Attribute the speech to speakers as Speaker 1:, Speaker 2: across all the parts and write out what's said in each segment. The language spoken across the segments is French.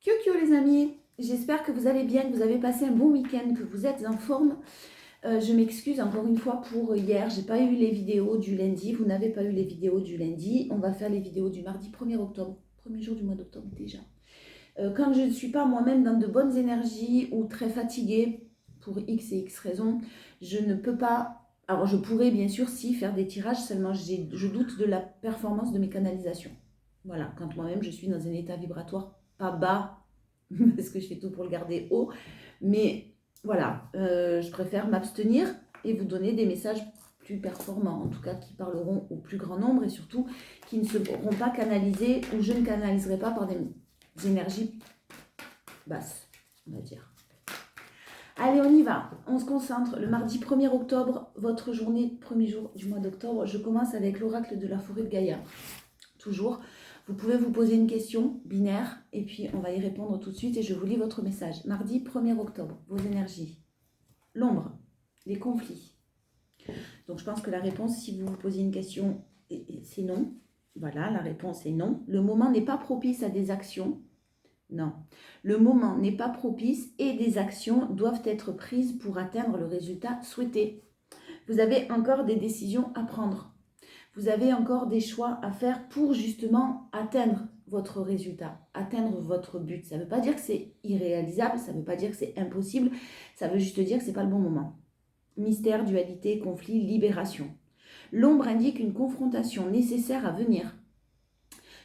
Speaker 1: Kyo les amis, j'espère que vous allez bien, que vous avez passé un bon week-end, que vous êtes en forme. Je m'excuse encore une fois pour hier, j'ai pas eu les vidéos du lundi, vous n'avez pas eu les vidéos du lundi. On va faire les vidéos du mardi 1er octobre, premier jour du mois d'octobre déjà. Quand je ne suis pas moi-même dans de bonnes énergies ou très fatiguée, pour X et X raisons, je ne peux pas... Alors je pourrais bien sûr si faire des tirages, seulement je doute de la performance de mes canalisations. Voilà, quand moi-même je suis dans un état vibratoire pas bas, parce que je fais tout pour le garder haut, mais voilà, je préfère m'abstenir et vous donner des messages plus performants, en tout cas qui parleront au plus grand nombre et surtout qui ne seront pas canalisés ou je ne canaliserai pas par des énergies basses, on va dire. Allez, on y va, on se concentre. Le mardi 1er octobre, votre journée, premier jour du mois d'octobre, je commence avec l'oracle de la forêt de Gaïa. Toujours, vous pouvez vous poser une question binaire et puis on va y répondre tout de suite et je vous lis votre message. Mardi 1er octobre, vos énergies. L'ombre, les conflits. Donc je pense que la réponse, si vous vous posez une question, c'est non. Voilà, la réponse est non. Le moment n'est pas propice à des actions. Non. Le moment n'est pas propice et des actions doivent être prises pour atteindre le résultat souhaité. Vous avez encore des décisions à prendre. Vous avez encore des choix à faire pour justement atteindre votre résultat, atteindre votre but. Ça ne veut pas dire que c'est irréalisable, ça ne veut pas dire que c'est impossible, ça veut juste dire que ce n'est pas le bon moment. Mystère, dualité, conflit, libération. L'ombre indique une confrontation nécessaire à venir.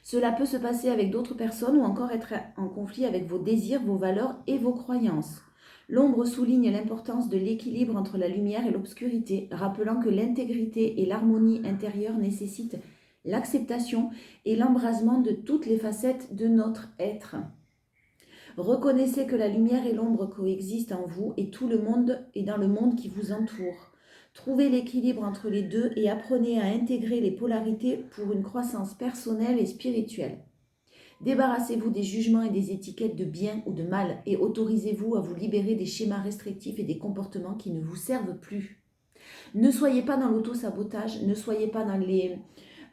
Speaker 1: Cela peut se passer avec d'autres personnes ou encore être en conflit avec vos désirs, vos valeurs et vos croyances. L'ombre souligne l'importance de l'équilibre entre la lumière et l'obscurité, rappelant que l'intégrité et l'harmonie intérieure nécessitent l'acceptation et l'embrasement de toutes les facettes de notre être. Reconnaissez que la lumière et l'ombre coexistent en vous et tout le monde et dans le monde qui vous entoure. Trouvez l'équilibre entre les deux et apprenez à intégrer les polarités pour une croissance personnelle et spirituelle. Débarrassez-vous des jugements et des étiquettes de bien ou de mal et autorisez-vous à vous libérer des schémas restrictifs et des comportements qui ne vous servent plus. Ne soyez pas dans l'auto-sabotage, ne soyez pas dans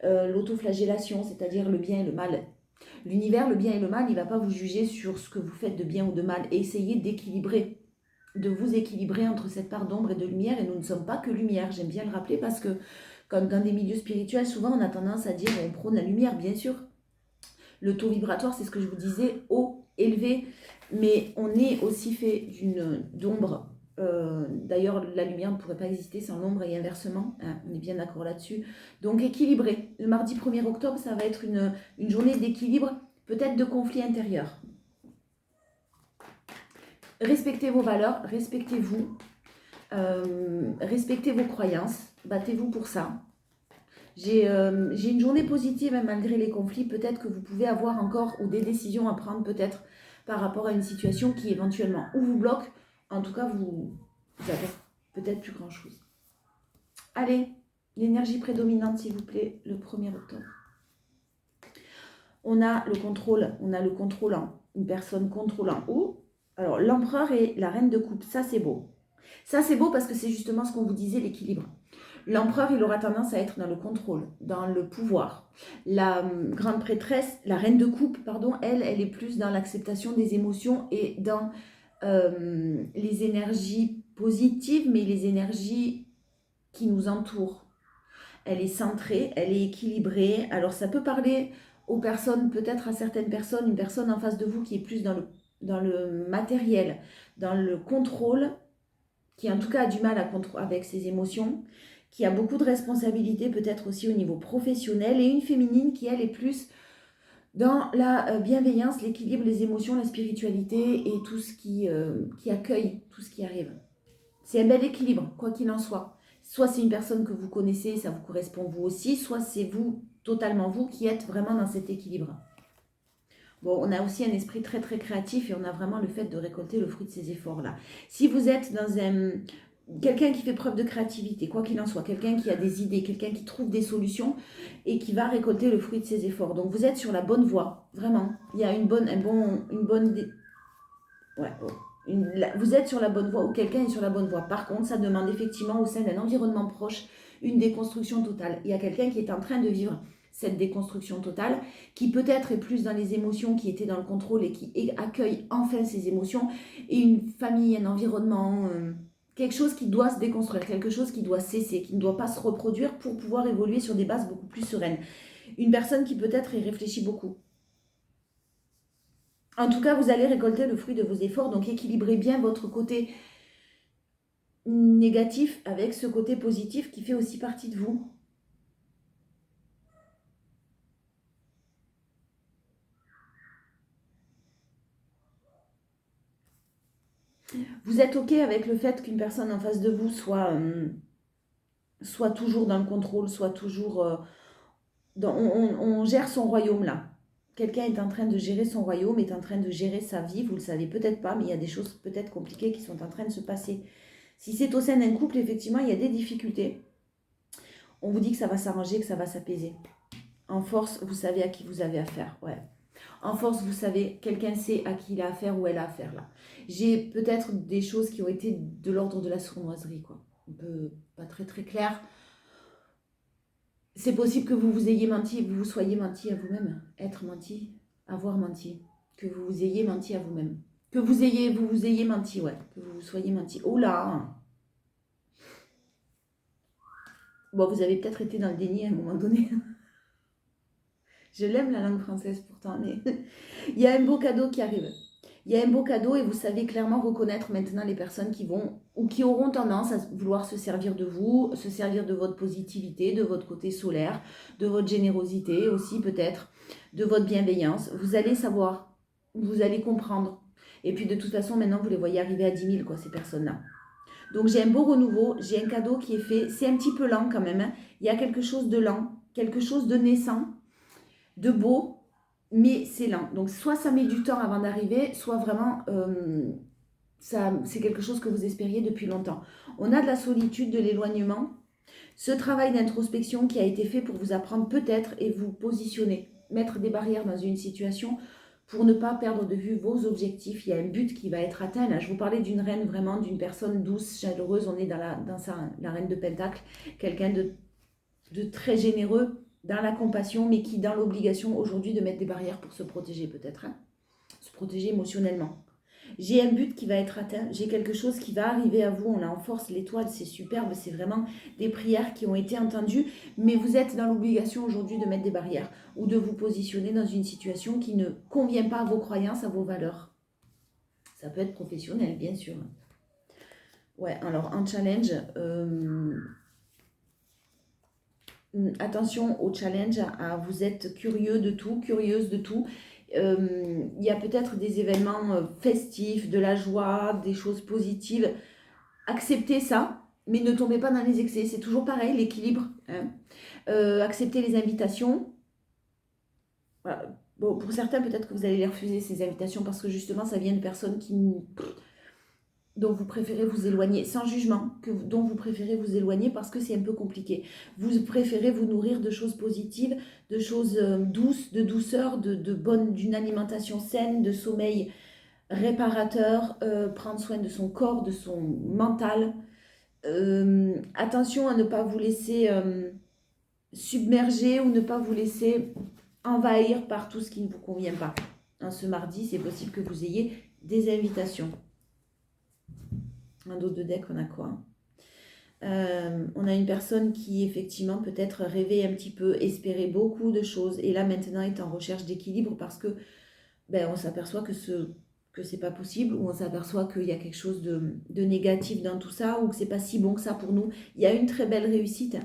Speaker 1: l'autoflagellation, c'est-à-dire le bien et le mal. L'univers, le bien et le mal, il ne va pas vous juger sur ce que vous faites de bien ou de mal et essayez d'équilibrer, de vous équilibrer entre cette part d'ombre et de lumière, et nous ne sommes pas que lumière, j'aime bien le rappeler parce que comme dans des milieux spirituels, souvent on a tendance à dire on prône la lumière, bien sûr. Le taux vibratoire, c'est ce que je vous disais, haut, élevé, mais on est aussi fait d'ombre. D'ailleurs, la lumière ne pourrait pas exister sans l'ombre et inversement, hein, on est bien d'accord là-dessus. Donc équilibré. Le mardi 1er octobre, ça va être une journée d'équilibre, peut-être de conflit intérieur. Respectez vos valeurs, respectez-vous, respectez vos croyances, battez-vous pour ça. J'ai une journée positive hein, malgré les conflits. Peut-être que vous pouvez avoir encore ou des décisions à prendre peut-être par rapport à une situation qui éventuellement ou vous bloque. En tout cas, vous avez peut-être plus grand-chose. Allez, l'énergie prédominante s'il vous plaît, le 1er octobre. On a le contrôlant, une personne contrôlant. Alors, l'empereur et la reine de coupe, ça c'est beau. Ça c'est beau parce que c'est justement ce qu'on vous disait, l'équilibre. L'empereur, il aura tendance à être dans le contrôle, dans le pouvoir. La grande prêtresse, la reine de coupe, pardon, elle est plus dans l'acceptation des émotions et dans les énergies positives, mais les énergies qui nous entourent. Elle est centrée, elle est équilibrée. Alors ça peut parler aux personnes, peut-être à certaines personnes, une personne en face de vous qui est plus dans le matériel, dans le contrôle, qui en tout cas a du mal avec ses émotions, qui a beaucoup de responsabilités peut-être aussi au niveau professionnel, et une féminine qui elle est plus dans la bienveillance, l'équilibre, les émotions, la spiritualité et tout ce qui accueille tout ce qui arrive. C'est un bel équilibre, quoi qu'il en soit. Soit c'est une personne que vous connaissez, ça vous correspond vous aussi, soit c'est vous, totalement vous, qui êtes vraiment dans cet équilibre. Bon, on a aussi un esprit très très créatif et on a vraiment le fait de récolter le fruit de ces efforts-là. Si vous êtes dans quelqu'un qui fait preuve de créativité, quoi qu'il en soit, quelqu'un qui a des idées, quelqu'un qui trouve des solutions et qui va récolter le fruit de ses efforts. Donc vous êtes sur la bonne voie, vraiment. Il y a vous êtes sur la bonne voie ou quelqu'un est sur la bonne voie. Par contre, ça demande effectivement au sein d'un environnement proche une déconstruction totale. Il y a quelqu'un qui est en train de vivre cette déconstruction totale, qui peut-être est plus dans les émotions, qui était dans le contrôle et qui accueille enfin ses émotions, et une famille, un environnement, quelque chose qui doit se déconstruire, quelque chose qui doit cesser, qui ne doit pas se reproduire pour pouvoir évoluer sur des bases beaucoup plus sereines. Une personne qui peut-être y réfléchit beaucoup. En tout cas, vous allez récolter le fruit de vos efforts, donc équilibrez bien votre côté négatif avec ce côté positif qui fait aussi partie de vous. Vous êtes OK avec le fait qu'une personne en face de vous soit toujours dans le contrôle, soit toujours... on gère son royaume là. Quelqu'un est en train de gérer son royaume, est en train de gérer sa vie, vous le savez peut-être pas, mais il y a des choses peut-être compliquées qui sont en train de se passer. Si c'est au sein d'un couple, effectivement, il y a des difficultés. On vous dit que ça va s'arranger, que ça va s'apaiser. En force, vous savez à qui vous avez affaire. Ouais. En force, vous savez, quelqu'un sait à qui il a affaire ou elle a affaire là. J'ai peut-être des choses qui ont été de l'ordre de la sournoiserie, quoi. Un peu pas très très clair. C'est possible que vous vous ayez menti, vous vous soyez menti à vous-même. Être menti, avoir menti. Que vous vous ayez menti à vous-même. Que vous vous ayez menti, ouais. Que vous vous soyez menti. Oh là! Bon, vous avez peut-être été dans le déni à un moment donné. Je l'aime la langue française pourtant, mais il y a un beau cadeau qui arrive. Il y a un beau cadeau et vous savez clairement reconnaître maintenant les personnes qui vont ou qui auront tendance à vouloir se servir de vous, se servir de votre positivité, de votre côté solaire, de votre générosité aussi peut-être, de votre bienveillance. Vous allez savoir, vous allez comprendre. Et puis de toute façon, maintenant, vous les voyez arriver à 10 000, quoi, ces personnes-là. Donc j'ai un beau renouveau, j'ai un cadeau qui est fait. C'est un petit peu lent quand même, hein. Il y a quelque chose de lent, quelque chose de naissant, de beau, mais c'est lent. Donc soit ça met du temps avant d'arriver, soit vraiment c'est quelque chose que vous espériez depuis longtemps. On a de la solitude, de l'éloignement, ce travail d'introspection qui a été fait pour vous apprendre peut-être et vous positionner, mettre des barrières dans une situation pour ne pas perdre de vue vos objectifs. Il y a un but qui va être atteint. Là, je vous parlais d'une reine, vraiment d'une personne douce, chaleureuse. On est dans la reine de Pentacle, quelqu'un de très généreux, dans la compassion, mais qui dans l'obligation aujourd'hui de mettre des barrières pour se protéger peut-être, hein, se protéger émotionnellement. J'ai un but qui va être atteint, j'ai quelque chose qui va arriver à vous, on a en force l'étoile, c'est superbe, c'est vraiment des prières qui ont été entendues, mais vous êtes dans l'obligation aujourd'hui de mettre des barrières ou de vous positionner dans une situation qui ne convient pas à vos croyances, à vos valeurs. Ça peut être professionnel, bien sûr. Ouais, alors en challenge... attention au challenge, vous êtes curieux de tout, curieuse de tout. Il y a peut-être des événements festifs, de la joie, des choses positives. Acceptez ça, mais ne tombez pas dans les excès. C'est toujours pareil, l'équilibre. Hein. Acceptez les invitations. Voilà. Bon, pour certains, peut-être que vous allez les refuser, ces invitations, parce que justement, ça vient de personnes dont vous préférez vous éloigner, sans jugement, dont vous préférez vous éloigner parce que c'est un peu compliqué. Vous préférez vous nourrir de choses positives, de choses douces, de douceur, d'une alimentation saine, de sommeil réparateur, prendre soin de son corps, de son mental. Attention à ne pas vous laisser submerger ou ne pas vous laisser envahir par tout ce qui ne vous convient pas. Hein, ce mardi, c'est possible que vous ayez des invitations. Un dos de deck, on a quoi? On a une personne qui effectivement peut-être rêvait un petit peu, espérait beaucoup de choses et là maintenant est en recherche d'équilibre parce que on s'aperçoit que c'est pas possible ou on s'aperçoit qu'il y a quelque chose de négatif dans tout ça ou que c'est pas si bon que ça pour nous. Il y a une très belle réussite,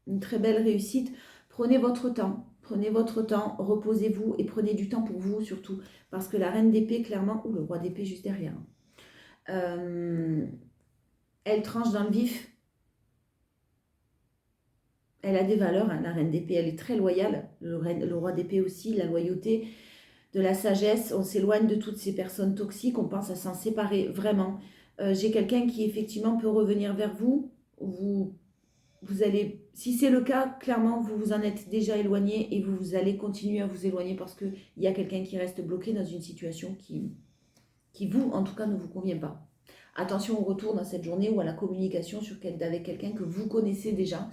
Speaker 1: une très belle réussite. Prenez votre temps, reposez-vous et prenez du temps pour vous surtout parce que la reine d'épée clairement, ou le roi d'épée juste derrière, elle tranche dans le vif. Elle a des valeurs, hein, la reine d'épée, elle est très loyale. Le roi d'épée aussi, la loyauté, de la sagesse. On s'éloigne de toutes ces personnes toxiques, on pense à s'en séparer vraiment. J'ai quelqu'un qui effectivement peut revenir vers vous. Vous allez, si c'est le cas, clairement, vous vous en êtes déjà éloigné et vous allez continuer à vous éloigner parce qu'il y a quelqu'un qui reste bloqué dans une situation qui vous, en tout cas, ne vous convient pas. Attention au retour dans cette journée ou à la communication avec quelqu'un que vous connaissez déjà.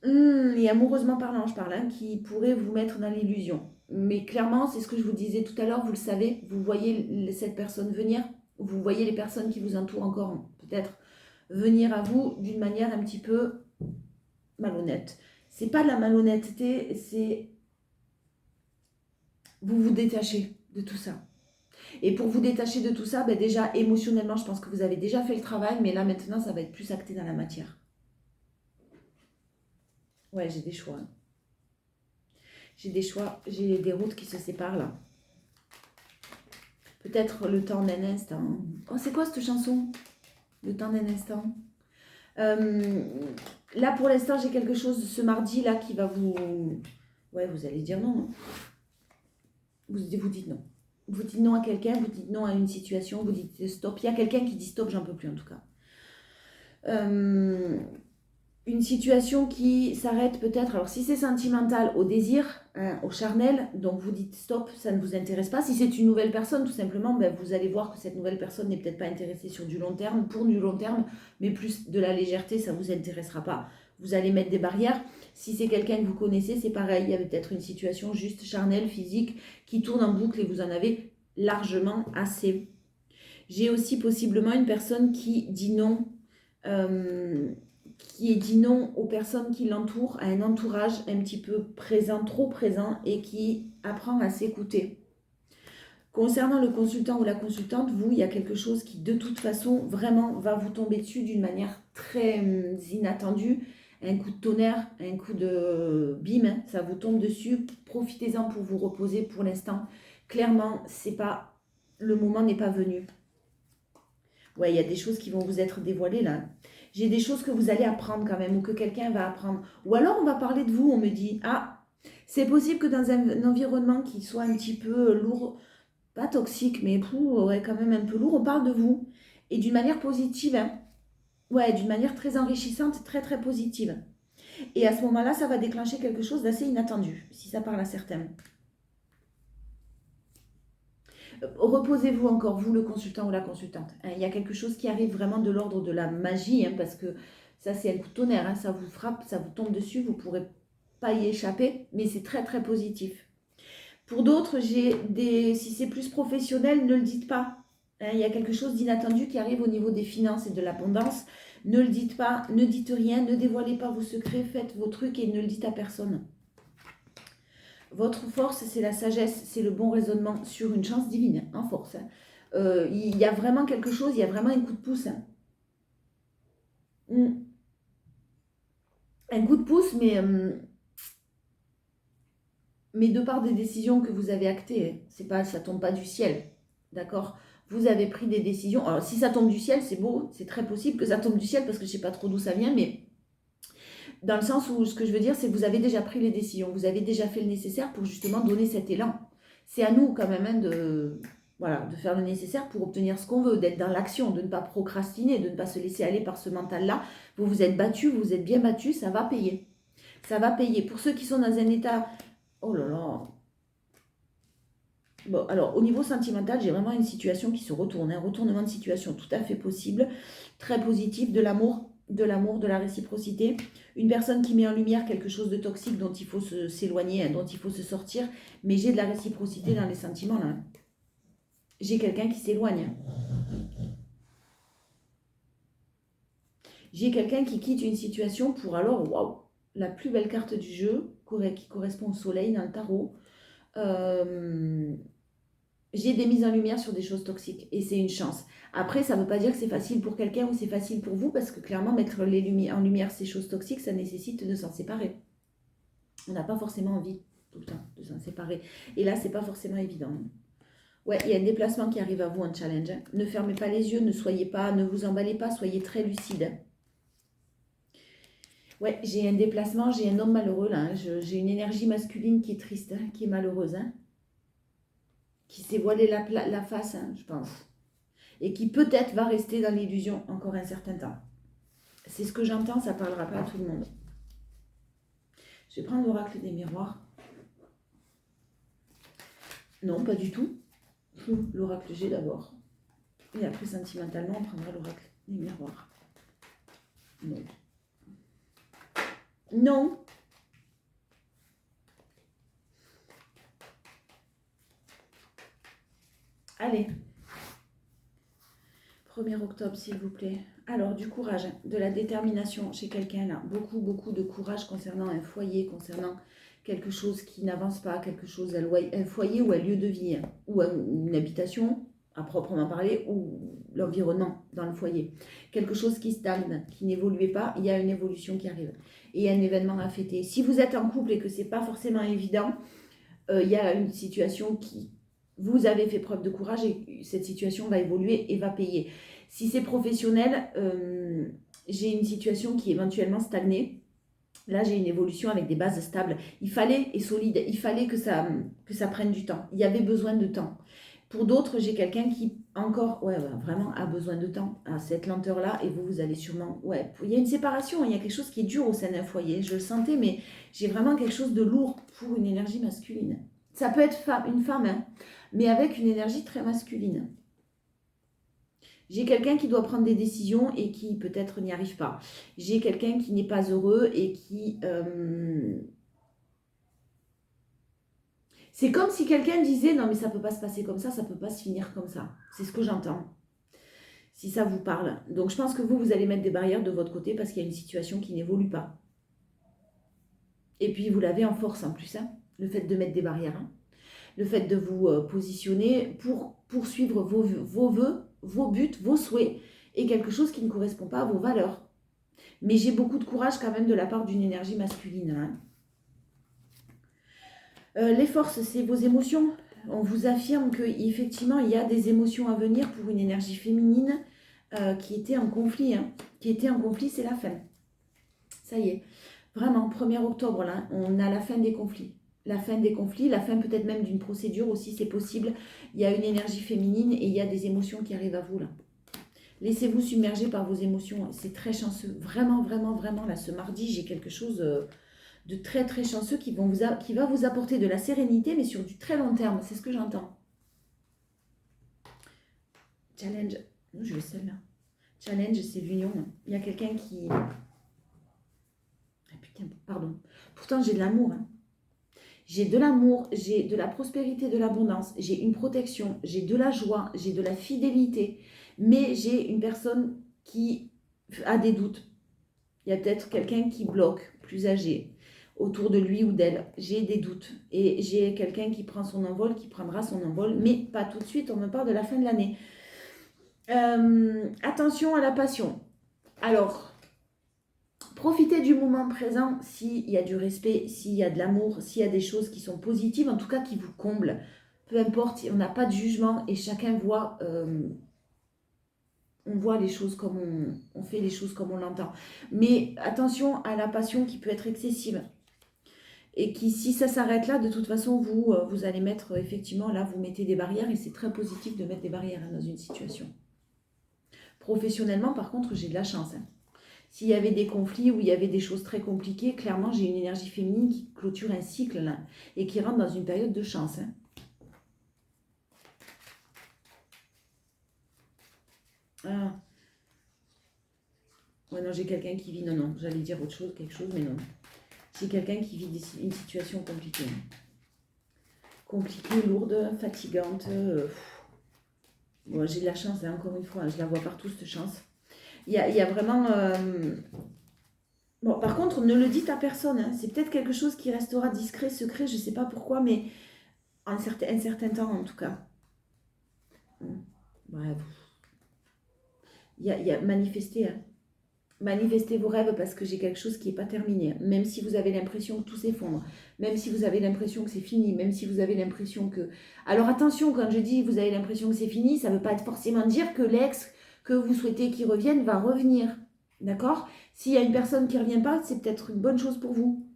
Speaker 1: Et amoureusement parlant, je parle, hein, qui pourrait vous mettre dans l'illusion. Mais clairement, c'est ce que je vous disais tout à l'heure, vous le savez, vous voyez cette personne venir, vous voyez les personnes qui vous entourent encore peut-être venir à vous d'une manière un petit peu malhonnête. C'est pas de la malhonnêteté, c'est vous vous détachez de tout ça. Et pour vous détacher de tout ça, ben déjà émotionnellement, je pense que vous avez déjà fait le travail, mais là maintenant, ça va être plus acté dans la matière. Ouais, j'ai des choix. J'ai des choix, j'ai des routes qui se séparent là. Peut-être le temps d'un instant. Oh, c'est quoi cette chanson? Le temps d'un instant. Là, pour l'instant, j'ai quelque chose ce mardi là qui va vous... Ouais, vous allez dire non, non. Vous dites non. Vous dites non à quelqu'un, vous dites non à une situation, vous dites stop. Il y a quelqu'un qui dit stop, j'en peux plus en tout cas. Une situation qui s'arrête peut-être, alors si c'est sentimental, au désir, hein, au charnel, donc vous dites stop, ça ne vous intéresse pas. Si c'est une nouvelle personne, tout simplement, ben, vous allez voir que cette nouvelle personne n'est peut-être pas intéressée sur du long terme, pour du long terme, mais plus de la légèreté, ça ne vous intéressera pas. Vous allez mettre des barrières. Si c'est quelqu'un que vous connaissez, c'est pareil, il y avait peut-être une situation juste charnelle, physique, qui tourne en boucle et vous en avez largement assez. J'ai aussi possiblement une personne qui dit non, qui dit non aux personnes qui l'entourent, à un entourage un petit peu présent, trop présent, et qui apprend à s'écouter. Concernant le consultant ou la consultante, vous, il y a quelque chose qui de toute façon vraiment va vous tomber dessus d'une manière très inattendue. Un coup de tonnerre, un coup de bim, ça vous tombe dessus. Profitez-en pour vous reposer pour l'instant. Clairement, c'est pas, le moment n'est pas venu. Ouais, il y a des choses qui vont vous être dévoilées là. J'ai des choses que vous allez apprendre quand même, ou que quelqu'un va apprendre. Ou alors on va parler de vous, on me dit, ah, c'est possible que dans un environnement qui soit un petit peu lourd, pas toxique, mais ouais, quand même un peu lourd, on parle de vous. Et d'une manière positive, hein. Ouais, d'une manière très enrichissante, très très positive. Et à ce moment-là, ça va déclencher quelque chose d'assez inattendu, si ça parle à certains. Reposez-vous encore, vous le consultant ou la consultante. Hein, il y a quelque chose qui arrive vraiment de l'ordre de la magie, hein, parce que ça c'est un coup de tonnerre, hein, ça vous frappe, ça vous tombe dessus, vous ne pourrez pas y échapper, mais c'est très très positif. Pour d'autres, si c'est plus professionnel, ne le dites pas. Hein, il y a quelque chose d'inattendu qui arrive au niveau des finances et de l'abondance. Ne le dites pas, ne dites rien, ne dévoilez pas vos secrets, faites vos trucs et ne le dites à personne. Votre force, c'est la sagesse, c'est le bon raisonnement sur une chance divine, en force. Hein. Il y a vraiment quelque chose, il y a vraiment un coup de pouce. Hein. Un coup de pouce, mais de par des décisions que vous avez actées, hein. C'est pas, ça tombe pas du ciel, d'accord? Vous avez pris des décisions. Alors, si ça tombe du ciel, c'est beau, c'est très possible que ça tombe du ciel parce que je sais pas trop d'où ça vient, mais dans le sens où ce que je veux dire, c'est que vous avez déjà pris les décisions, vous avez déjà fait le nécessaire pour justement donner cet élan. C'est à nous quand même hein, de faire le nécessaire pour obtenir ce qu'on veut, d'être dans l'action, de ne pas procrastiner, de ne pas se laisser aller par ce mental-là. Vous vous êtes battu, vous vous êtes bien battu, ça va payer. Ça va payer. Pour ceux qui sont dans un état... Oh là là. Bon, alors au niveau sentimental, j'ai vraiment une situation qui se retourne, un retournement de situation tout à fait possible, très positif, de l'amour, de la réciprocité. Une personne qui met en lumière quelque chose de toxique dont il faut s'éloigner, hein, dont il faut se sortir, mais j'ai de la réciprocité dans les sentiments là. J'ai quelqu'un qui s'éloigne. J'ai quelqu'un qui quitte une situation pour alors, waouh, la plus belle carte du jeu, qui correspond au soleil dans le tarot. J'ai des mises en lumière sur des choses toxiques et c'est une chance. Après, ça ne veut pas dire que c'est facile pour quelqu'un ou c'est facile pour vous parce que clairement, mettre en lumière ces choses toxiques, ça nécessite de s'en séparer. On n'a pas forcément envie tout le temps de s'en séparer. Et là, c'est pas forcément évident. Ouais, il y a un déplacement qui arrive à vous, un challenge. Hein. Ne fermez pas les yeux, ne vous emballez pas, soyez très lucide. Ouais, j'ai un déplacement, j'ai un homme malheureux là. Hein. J'ai une énergie masculine qui est triste, hein, qui est malheureuse, hein, qui s'est voilée la face, hein, je pense. Et qui peut-être va rester dans l'illusion encore un certain temps. C'est ce que j'entends, ça ne parlera pas à tout le monde. Je vais prendre l'oracle des miroirs. Non, pas du tout. L'oracle G d'abord. Et après, sentimentalement, on prendra l'oracle des miroirs. Non. Non. Allez. 1er octobre, s'il vous plaît. Alors, du courage, de la détermination chez quelqu'un là. Beaucoup, beaucoup de courage concernant un foyer, concernant quelque chose qui n'avance pas, quelque chose, un foyer ou un lieu de vie, ou une habitation, à proprement parler, ou l'environnement dans le foyer. Quelque chose qui stagne, qui n'évoluait pas, il y a une évolution qui arrive. Et il y a un événement à fêter. Si vous êtes en couple et que ce n'est pas forcément évident, il y a une situation qui... Vous avez fait preuve de courage et cette situation va évoluer et va payer. Si c'est professionnel, j'ai une situation qui éventuellement stagnée. Là, j'ai une évolution avec des bases stables. Il fallait, et solide, il fallait que ça prenne du temps. Il y avait besoin de temps. Pour d'autres, j'ai quelqu'un qui encore, vraiment a besoin de temps à cette lenteur-là. Et vous allez sûrement... il y a une séparation, il y a quelque chose qui est dur au sein d'un foyer. Je le sentais, mais j'ai vraiment quelque chose de lourd pour une énergie masculine. Ça peut être une femme, hein, mais avec une énergie très masculine. J'ai quelqu'un qui doit prendre des décisions et qui peut-être n'y arrive pas. J'ai quelqu'un qui n'est pas heureux et qui... C'est comme si quelqu'un disait « Non, mais ça ne peut pas se passer comme ça ne peut pas se finir comme ça. » C'est ce que j'entends. Si ça vous parle. Donc, je pense que vous allez mettre des barrières de votre côté parce qu'il y a une situation qui n'évolue pas. Et puis, vous l'avez en force en plus, hein, le fait de mettre des barrières. Hein. Le fait de vous positionner pour poursuivre vos vœux, vos buts, vos souhaits, et quelque chose qui ne correspond pas à vos valeurs. Mais j'ai beaucoup de courage quand même de la part d'une énergie masculine. Hein. Les forces, c'est vos émotions. On vous affirme qu'effectivement, il y a des émotions à venir pour une énergie féminine qui était en conflit. Hein. Qui était en conflit, c'est la fin. Ça y est. Vraiment, 1er octobre, là, on a la fin des conflits. La fin des conflits, la fin peut-être même d'une procédure aussi, c'est possible. Il y a une énergie féminine et il y a des émotions qui arrivent à vous, là. Laissez-vous submerger par vos émotions, c'est très chanceux. Vraiment, vraiment, vraiment, là, ce mardi, j'ai quelque chose de très, très chanceux qui va vous apporter de la sérénité, mais sur du très long terme, c'est ce que j'entends. Challenge, je vais celle-là. Challenge, c'est l'union. Il y a quelqu'un qui... Ah putain, pardon. Pourtant, j'ai de l'amour, hein. J'ai de l'amour, j'ai de la prospérité, de l'abondance, j'ai une protection, j'ai de la joie, j'ai de la fidélité, mais j'ai une personne qui a des doutes. Il y a peut-être quelqu'un qui bloque, plus âgé, autour de lui ou d'elle. J'ai des doutes et j'ai quelqu'un qui prend son envol, qui prendra son envol, mais pas tout de suite, on me parle de la fin de l'année. Attention à la passion. Alors... Profitez du moment présent s'il y a du respect, s'il y a de l'amour, s'il y a des choses qui sont positives, en tout cas qui vous comblent. Peu importe, on n'a pas de jugement et chacun voit, on voit les choses comme on fait les choses comme on l'entend. Mais attention à la passion qui peut être excessive. Et qui, si ça s'arrête là, de toute façon, vous allez mettre, effectivement, là, vous mettez des barrières et c'est très positif de mettre des barrières dans une situation. Professionnellement, par contre, j'ai de la chance, hein. S'il y avait des conflits où il y avait des choses très compliquées, clairement, j'ai une énergie féminine qui clôture un cycle là, et qui rentre dans une période de chance. Hein. Ah. Ouais, non, j'ai quelqu'un qui vit... Non, j'allais dire autre chose, quelque chose, mais non. J'ai quelqu'un qui vit une situation compliquée. Compliquée, lourde, fatigante. Bon, j'ai de la chance, hein, encore une fois, je la vois partout, cette chance. Il y a vraiment... Bon, par contre, ne le dites à personne. Hein. C'est peut-être quelque chose qui restera discret, secret, je ne sais pas pourquoi, mais un certain temps, en tout cas. Bref. Il y a manifester. Hein. Manifestez vos rêves parce que j'ai quelque chose qui n'est pas terminé. Même si vous avez l'impression que tout s'effondre. Même si vous avez l'impression que c'est fini. Même si vous avez l'impression que... Alors attention, quand je dis vous avez l'impression que c'est fini, ça ne veut pas forcément dire que l'ex que vous souhaitez qu'il revienne va revenir. D'accord? S'il y a une personne qui ne revient pas, c'est peut-être une bonne chose pour vous.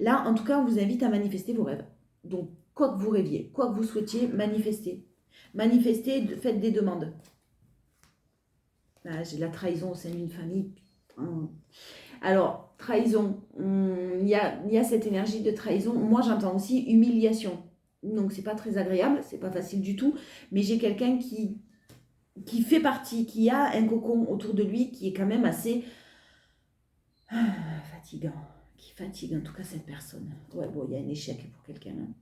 Speaker 1: Là, en tout cas, on vous invite à manifester vos rêves. Donc, quoi que vous rêviez, quoi que vous souhaitiez, manifestez. Manifestez, faites des demandes. Là, j'ai de la trahison au sein d'une famille. Alors, trahison, il y a cette énergie de trahison. Moi, j'entends aussi humiliation. Donc, c'est pas très agréable, c'est pas facile du tout. Mais j'ai quelqu'un qui fait partie, qui a un cocon autour de lui, qui est quand même assez qui fatigue en tout cas cette personne. Ouais, bon, il y a un échec pour quelqu'un. Hein.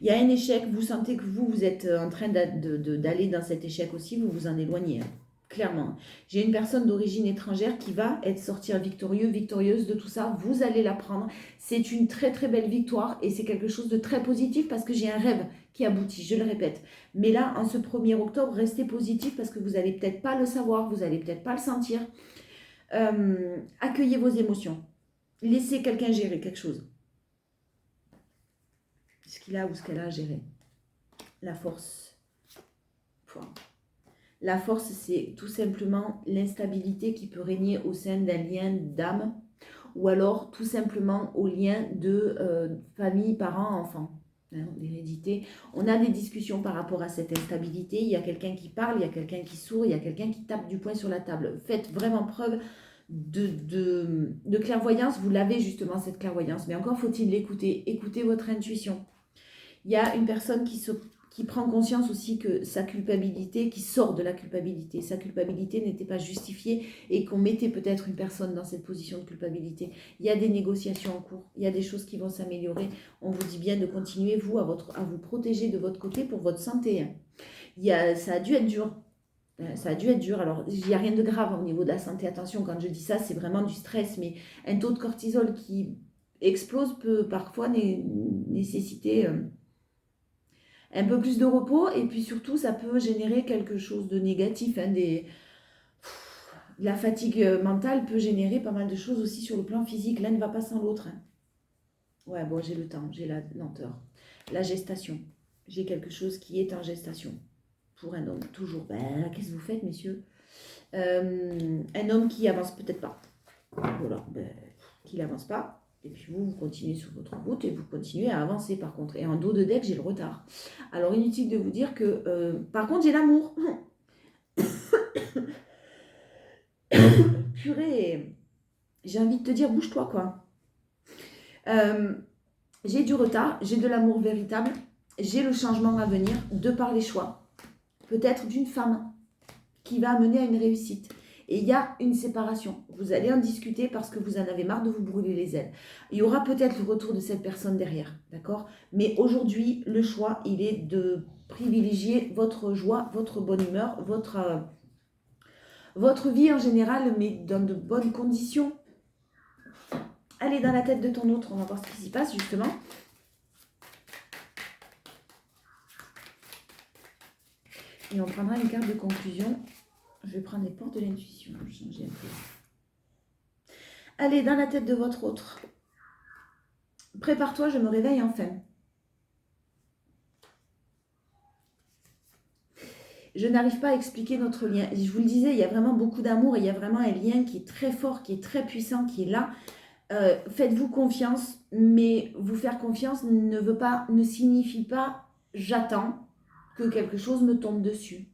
Speaker 1: Il y a un échec, vous sentez que vous êtes en train d'aller dans cet échec aussi, vous vous en éloignez. Hein. Clairement. J'ai une personne d'origine étrangère qui va sortir victorieuse de tout ça. Vous allez la prendre. C'est une très très belle victoire et c'est quelque chose de très positif parce que j'ai un rêve qui aboutit, je le répète. Mais là, en ce 1er octobre, restez positif parce que vous n'allez peut-être pas le savoir, vous n'allez peut-être pas le sentir. Accueillez vos émotions. Laissez quelqu'un gérer quelque chose. Ce qu'il a ou ce qu'elle a à gérer. La force. Point. La force, c'est tout simplement l'instabilité qui peut régner au sein d'un lien d'âme ou alors tout simplement au lien de famille, parents, enfants. Hein, l'hérédité. On a des discussions par rapport à cette instabilité. Il y a quelqu'un qui parle, il y a quelqu'un qui sourit, il y a quelqu'un qui tape du poing sur la table. Faites vraiment preuve de clairvoyance. Vous l'avez justement, cette clairvoyance. Mais encore faut-il l'écouter. Écoutez votre intuition. Il y a une personne qui prend conscience aussi que sa culpabilité, qui sort de la culpabilité, sa culpabilité n'était pas justifiée et qu'on mettait peut-être une personne dans cette position de culpabilité. Il y a des négociations en cours, il y a des choses qui vont s'améliorer. On vous dit bien de continuer, vous, à vous protéger de votre côté pour votre santé. Ça a dû être dur. Ça a dû être dur. Alors, il n'y a rien de grave au niveau de la santé. Attention, quand je dis ça, c'est vraiment du stress. Mais un taux de cortisol qui explose peut parfois nécessiter un peu plus de repos. Et puis surtout, ça peut générer quelque chose de négatif. Hein, la fatigue mentale peut générer pas mal de choses aussi sur le plan physique. L'un ne va pas sans l'autre. Hein. Ouais, bon, j'ai le temps, j'ai la lenteur. La gestation. J'ai quelque chose qui est en gestation. Pour un homme, toujours. Ben, qu'est-ce que vous faites, messieurs? Un homme qui avance peut-être pas. Voilà, ben, qui n'avance pas. Et puis vous continuez sur votre route et vous continuez à avancer par contre. Et en dos de deck, j'ai le retard. Alors inutile de vous dire que... par contre, j'ai l'amour. Purée. J'ai envie de te dire, bouge-toi quoi. J'ai du retard, j'ai de l'amour véritable. J'ai le changement à venir de par les choix. Peut-être d'une femme qui va amener à une réussite. Et il y a une séparation. Vous allez en discuter parce que vous en avez marre de vous brûler les ailes. Il y aura peut-être le retour de cette personne derrière, d'accord? Mais aujourd'hui, le choix, il est de privilégier votre joie, votre bonne humeur, votre vie en général, mais dans de bonnes conditions. Allez dans la tête de ton autre, on va voir ce qui s'y passe justement. Et on prendra une carte de conclusion. Je vais prendre les portes de l'intuition. Je vais changer un peu. Allez, dans la tête de votre autre. Prépare-toi, je me réveille enfin. Je n'arrive pas à expliquer notre lien. Je vous le disais, il y a vraiment beaucoup d'amour et il y a vraiment un lien qui est très fort, qui est très puissant, qui est là. Faites-vous confiance, mais vous faire confiance ne signifie pas j'attends que quelque chose me tombe dessus.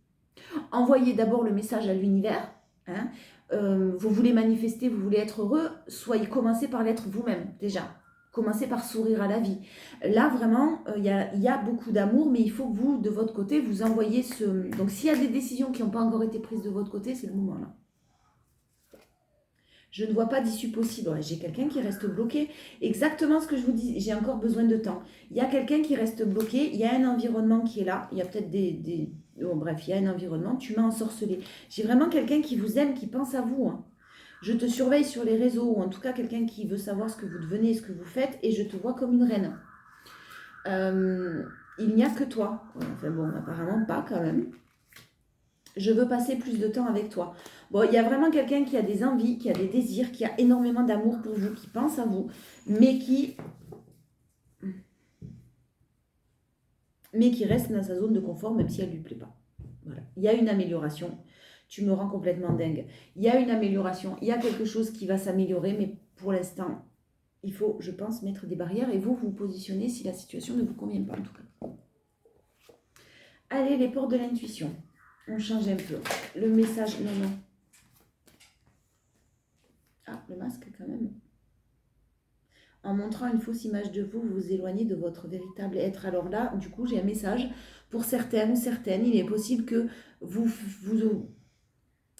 Speaker 1: Envoyez d'abord le message à l'univers. Hein. Vous voulez manifester, vous voulez être heureux, commencez par l'être vous-même déjà. Commencez par sourire à la vie. Là, vraiment, il y a beaucoup d'amour, mais il faut que vous, de votre côté, vous envoyez ce... Donc, s'il y a des décisions qui n'ont pas encore été prises de votre côté, c'est le moment là. Je ne vois pas d'issue possible. Ouais, j'ai quelqu'un qui reste bloqué. Exactement ce que je vous dis. J'ai encore besoin de temps. Il y a quelqu'un qui reste bloqué. Il y a un environnement qui est là. Il y a peut-être Bon, bref, il y a un environnement. Tu m'as ensorcelé. J'ai vraiment quelqu'un qui vous aime, qui pense à vous. Hein. Je te surveille sur les réseaux. Ou en tout cas, quelqu'un qui veut savoir ce que vous devenez, ce que vous faites. Et je te vois comme une reine. Il n'y a que toi. Ouais, enfin bon, apparemment pas quand même. Je veux passer plus de temps avec toi. Bon, il y a vraiment quelqu'un qui a des envies, qui a des désirs, qui a énormément d'amour pour vous, qui pense à vous, mais qui reste dans sa zone de confort, même si elle ne lui plaît pas. Voilà. Il y a une amélioration. Tu me rends complètement dingue. Il y a une amélioration. Il y a quelque chose qui va s'améliorer, mais pour l'instant, il faut, je pense, mettre des barrières et vous positionnez si la situation ne vous convient pas, en tout cas. Allez, les portes de l'intuition. On change un peu. Le message, non. Ah, le masque quand même. En montrant une fausse image de vous, vous vous éloignez de votre véritable être. Alors là, du coup, j'ai un message. Pour certaines ou certaines, il est possible que vous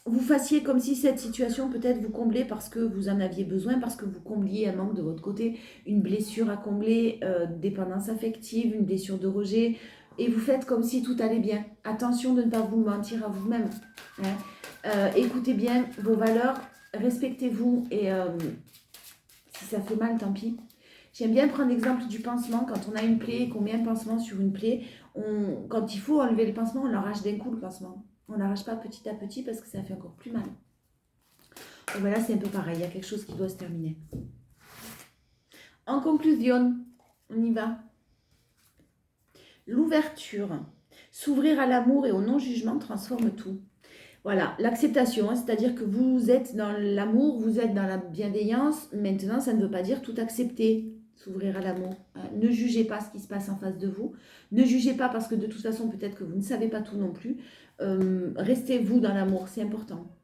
Speaker 1: vous fassiez comme si cette situation peut-être vous comblait parce que vous en aviez besoin, parce que vous combliez un manque de votre côté, une blessure à combler, dépendance affective, une blessure de rejet, et vous faites comme si tout allait bien. Attention de ne pas vous mentir à vous-même. Hein. Écoutez bien vos valeurs, respectez-vous, et si ça fait mal, tant pis. J'aime bien prendre l'exemple du pansement. Quand on a une plaie et qu'on met un pansement sur une plaie, quand il faut enlever le pansement, on l'arrache d'un coup le pansement. On n'arrache pas petit à petit parce que ça fait encore plus mal. Et voilà, c'est un peu pareil. Il y a quelque chose qui doit se terminer. En conclusion, on y va. L'ouverture, s'ouvrir à l'amour et au non-jugement transforme tout. Voilà, l'acceptation, hein, c'est-à-dire que vous êtes dans l'amour, vous êtes dans la bienveillance. Maintenant, ça ne veut pas dire tout accepter, s'ouvrir à l'amour. Ne jugez pas ce qui se passe en face de vous. Ne jugez pas parce que de toute façon, peut-être que vous ne savez pas tout non plus. Restez vous dans l'amour, c'est important.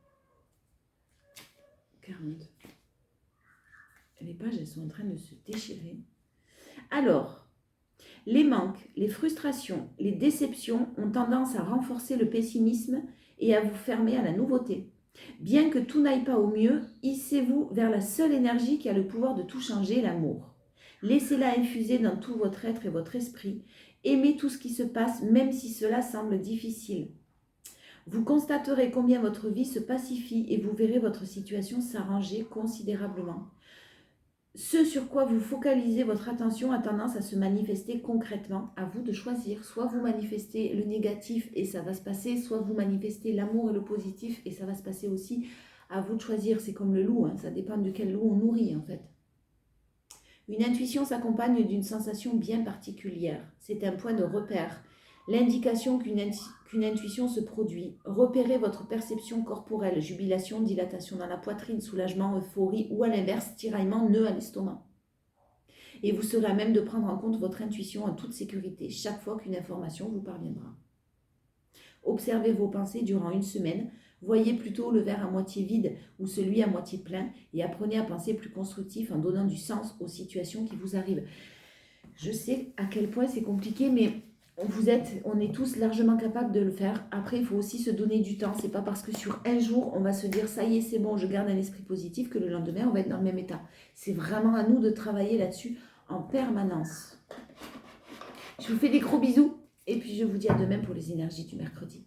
Speaker 1: 40. Les pages, elles sont en train de se déchirer. Alors, les manques, les frustrations, les déceptions ont tendance à renforcer le pessimisme et à vous fermer à la nouveauté. Bien que tout n'aille pas au mieux, hissez-vous vers la seule énergie qui a le pouvoir de tout changer, l'amour. Laissez-la infuser dans tout votre être et votre esprit. Aimez tout ce qui se passe, même si cela semble difficile. Vous constaterez combien votre vie se pacifie et vous verrez votre situation s'arranger considérablement. Ce sur quoi vous focalisez votre attention a tendance à se manifester concrètement. À vous de choisir. Soit vous manifestez le négatif et ça va se passer, soit vous manifestez l'amour et le positif et ça va se passer aussi. À vous de choisir. C'est comme le loup, hein. Ça dépend de quel loup on nourrit en fait. Une intuition s'accompagne d'une sensation bien particulière. C'est un point de repère. L'indication qu'une intuition se produit. Repérez votre perception corporelle, jubilation, dilatation dans la poitrine, soulagement, euphorie ou à l'inverse, tiraillement, nœud à l'estomac. Et vous serez à même de prendre en compte votre intuition en toute sécurité chaque fois qu'une information vous parviendra. Observez vos pensées durant une semaine. Voyez plutôt le verre à moitié vide ou celui à moitié plein et apprenez à penser plus constructif en donnant du sens aux situations qui vous arrivent. Je sais à quel point c'est compliqué, mais on est tous largement capables de le faire. Après, il faut aussi se donner du temps. C'est pas parce que sur un jour, on va se dire ça y est, c'est bon, je garde un esprit positif que le lendemain, on va être dans le même état. C'est vraiment à nous de travailler là-dessus en permanence. Je vous fais des gros bisous et puis je vous dis à demain pour les énergies du mercredi.